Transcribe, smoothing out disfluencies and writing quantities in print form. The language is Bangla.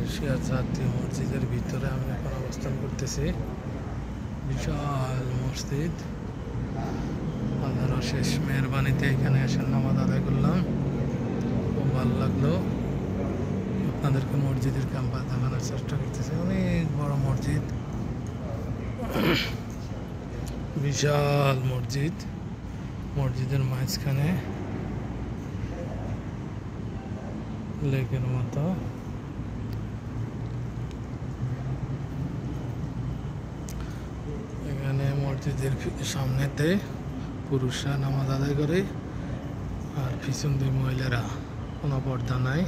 এশিয়া জাতীয় মসজিদের ভিতরে আমি এখন অবস্থান করতেছি। বিশাল মসজিদ, আল্লাহর অশেষ মেহরবানিতে এখানে এসে নামাজ আদায় করলাম। খুব ভালো লাগলো। আপনাদেরকে মসজিদের ক্যাম্পাস দেখানোর চেষ্টা করতেছি। অনেক বড় মসজিদ, বিশাল মসজিদ। মসজিদের মাঝখানে লেকের মতো। এখানে মসজিদের সামনেতে পুরুষরা নামাজ আদায় করে, আর পিছন দিয়ে মহিলারা, কোনো পর্দা নাই।